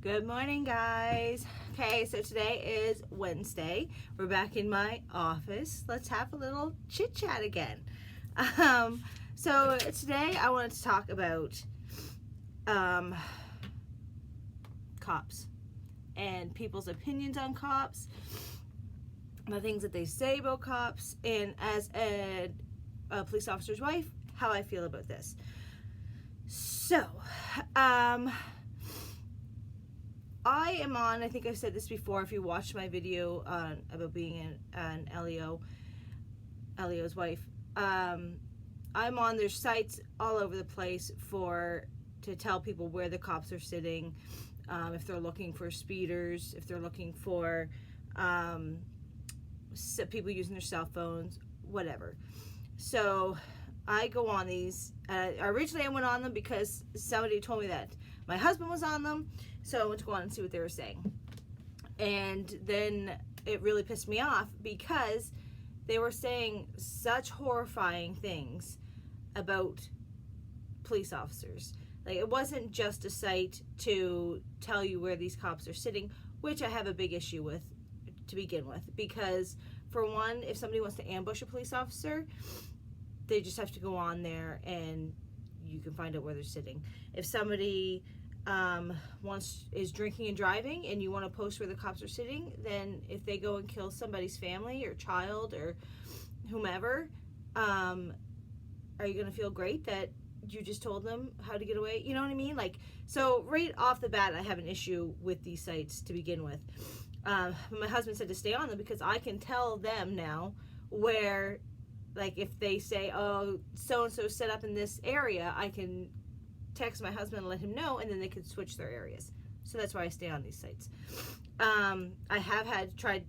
Good morning, guys. Okay, so today is Wednesday. We're back in my office. Let's have a little chit chat again. So today I wanted to talk about cops and people's opinions on cops, the things that they say about cops, and as a police officer's wife, how I feel about this. So, I am on, I think I've said this before, if you watched my video about being an LEO's wife, I'm on their sites all over the place to tell people where the cops are sitting, if they're looking for speeders, if they're looking for people using their cell phones, whatever. So I go on these. Originally I went on them because somebody told me that my husband was on them, so I went to go on and see what they were saying. And then it really pissed me off because they were saying such horrifying things about police officers. Like, it wasn't just a site to tell you where these cops are sitting, which I have a big issue with to begin with, because for one, if somebody wants to ambush a police officer, they just have to go on there and you can find out where they're sitting. If somebody is drinking and driving and you want to post where the cops are sitting, then if they go and kill somebody's family or child or whomever, are you going to feel great that you just told them how to get away? You know what I mean? Like, so right off the bat, I have an issue with these sites to begin with. My husband said to stay on them because I can tell them now where, like, if they say, oh, so-and-so set up in this area, I can text my husband and let him know, and then they can switch their areas. So that's why I stay on these sites. I've tried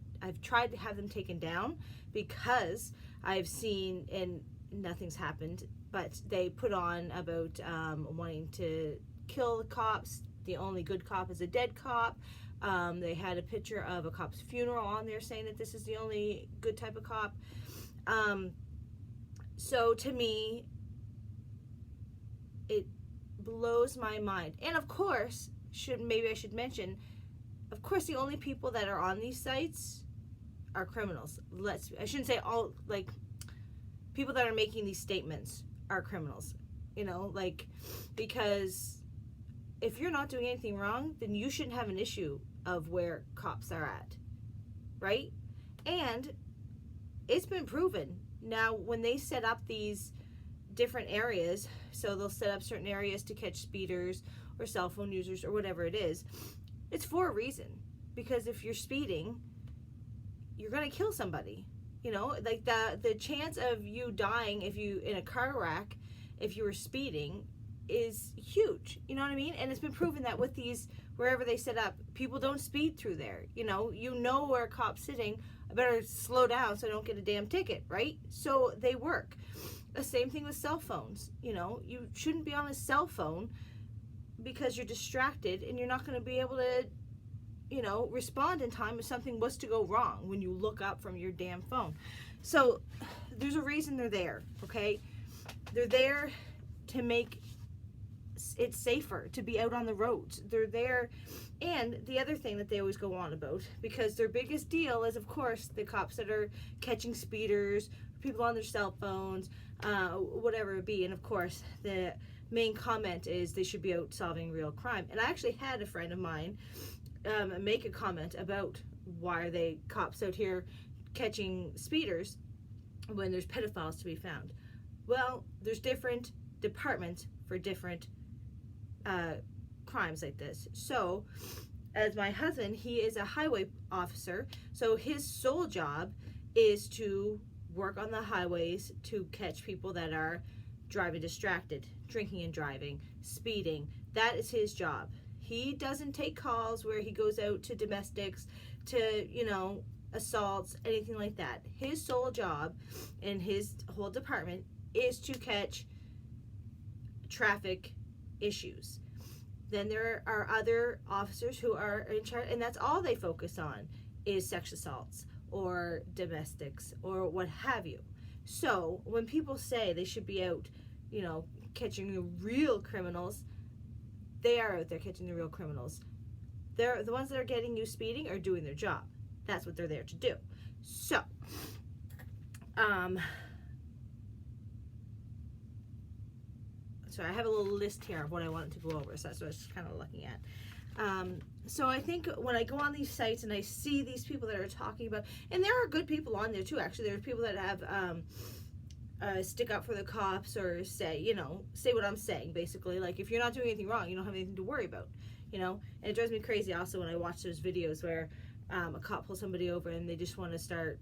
to have them taken down because I've seen, and nothing's happened, but they put on about wanting to kill the cops. The only good cop is a dead cop. They had a picture of a cop's funeral on there saying that this is the only good type of cop. So to me, it blows my mind. And of course, maybe I should mention, of course, the only people that are on these sites are criminals. I shouldn't say all, like, people that are making these statements are criminals, like, because if you're not doing anything wrong, then you shouldn't have an issue of where cops are at, right? And it's been proven. Now, when they set up these different areas, so they'll set up certain areas to catch speeders or cell phone users or whatever it is, it's for a reason. Because if you're speeding, you're going to kill somebody. Like the chance of you dying in a car wreck, if you were speeding, is huge. You know what I mean? And it's been proven that with these, wherever they set up, people don't speed through there. You know where a cop's sitting. I better slow down so I don't get a damn ticket, right? So they work. The same thing with cell phones. You shouldn't be on a cell phone because you're distracted and you're not going to be able to, respond in time if something was to go wrong when you look up from your damn phone. So there's a reason they're there, okay? They're there to make it safer to be out on the roads. They're there. And the other thing that they always go on about, because their biggest deal is, of course, the cops that are catching speeders, people on their cell phones, whatever it be. And of course, the main comment is they should be out solving real crime. And I actually had a friend of mine make a comment about why are they cops out here catching speeders when there's pedophiles to be found. Well, there's different departments for different crimes like this. So, as my husband, he is a highway officer, so his sole job is to work on the highways to catch people that are driving distracted, drinking and driving, speeding. That is his job. He doesn't take calls where he goes out to domestics, to, assaults, anything like that. His sole job in his whole department is to catch traffic issues. Then there are other officers who are in charge, and that's all they focus on is sex assaults or domestics or what have you. So when people say they should be out, catching the real criminals, they are out there catching the real criminals. they're the ones that are getting you speeding are doing their job. That's what they're there to do. So, so I have a little list here of what I wanted to go over. So that's what I was kind of looking at. So I think when I go on these sites and I see these people that are talking about, and there are good people on there too, actually. There's people that have stick up for the cops or say what I'm saying, basically. Like, if you're not doing anything wrong, you don't have anything to worry about, And it drives me crazy also when I watch those videos where a cop pulls somebody over and they just want to start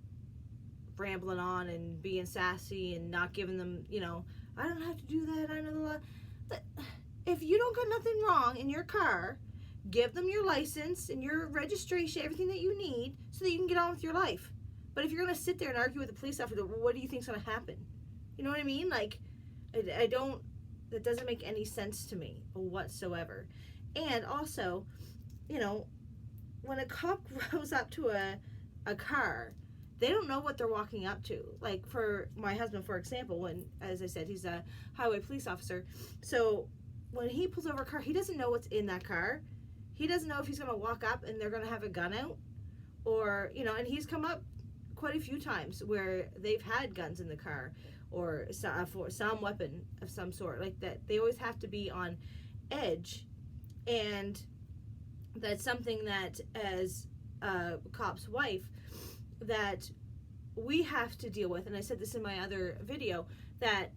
rambling on and being sassy and not giving them, I don't have to do that, I know the law. But if you don't got nothing wrong in your car, give them your license and your registration, everything that you need, so that you can get on with your life. But if you're going to sit there and argue with the police officer, what do you think's going to happen? You know what I mean? Like, I don't, that doesn't make any sense to me whatsoever. And also, when a cop goes up to a car, they don't know what they're walking up to. Like, for my husband, for example, when, as I said, he's a highway police officer. So when he pulls over a car, he doesn't know what's in that car. He doesn't know if he's going to walk up and they're going to have a gun out, or, and he's come up quite a few times where they've had guns in the car or some weapon of some sort like that. They always have to be on edge, and that's something that, as a cop's wife, that we have to deal with. And I said this in my other video, that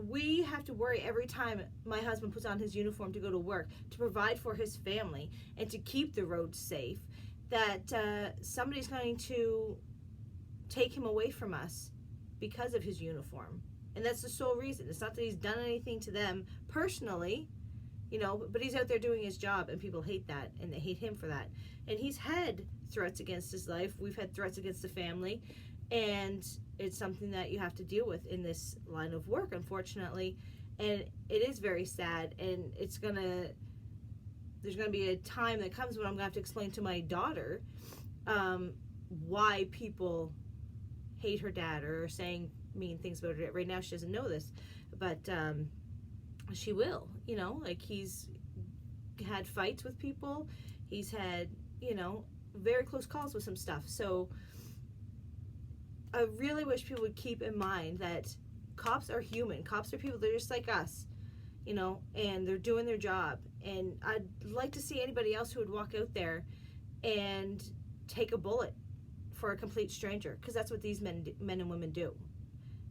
we have to worry every time my husband puts on his uniform to go to work, to provide for his family and to keep the roads safe, that somebody's going to take him away from us because of his uniform. And that's the sole reason. It's not that he's done anything to them personally, but he's out there doing his job, and people hate that, and they hate him for that. And he's had threats against his life. We've had threats against the family, and it's something that you have to deal with in this line of work, unfortunately. And it is very sad, and there's gonna be a time that comes when I'm gonna have to explain to my daughter why people hate her dad or are saying mean things about her. Right now she doesn't know this, but she will. Like, he's had fights with people, he's had very close calls with some stuff. So I really wish people would keep in mind that cops are human. Cops are people. They're just like us, and they're doing their job. And I'd like to see anybody else who would walk out there and take a bullet for a complete stranger, because that's what these men and women do.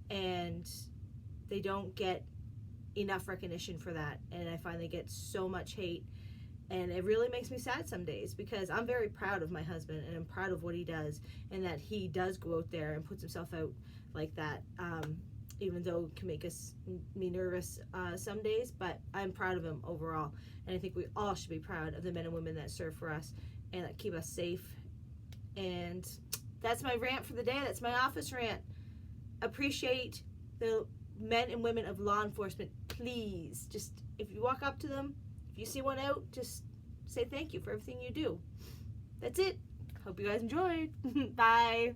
And they don't get enough recognition for that. And I find they get so much hate. And it really makes me sad some days, because I'm very proud of my husband, and I'm proud of what he does, and that he does go out there and puts himself out like that, even though it can make me nervous some days. But I'm proud of him overall, and I think we all should be proud of the men and women that serve for us and that keep us safe. And that's my rant for the day. That's my office rant. Appreciate the men and women of law enforcement. Please, just, if you walk up to them, if you see one out, just say thank you for everything you do. That's it. Hope you guys enjoyed. Bye.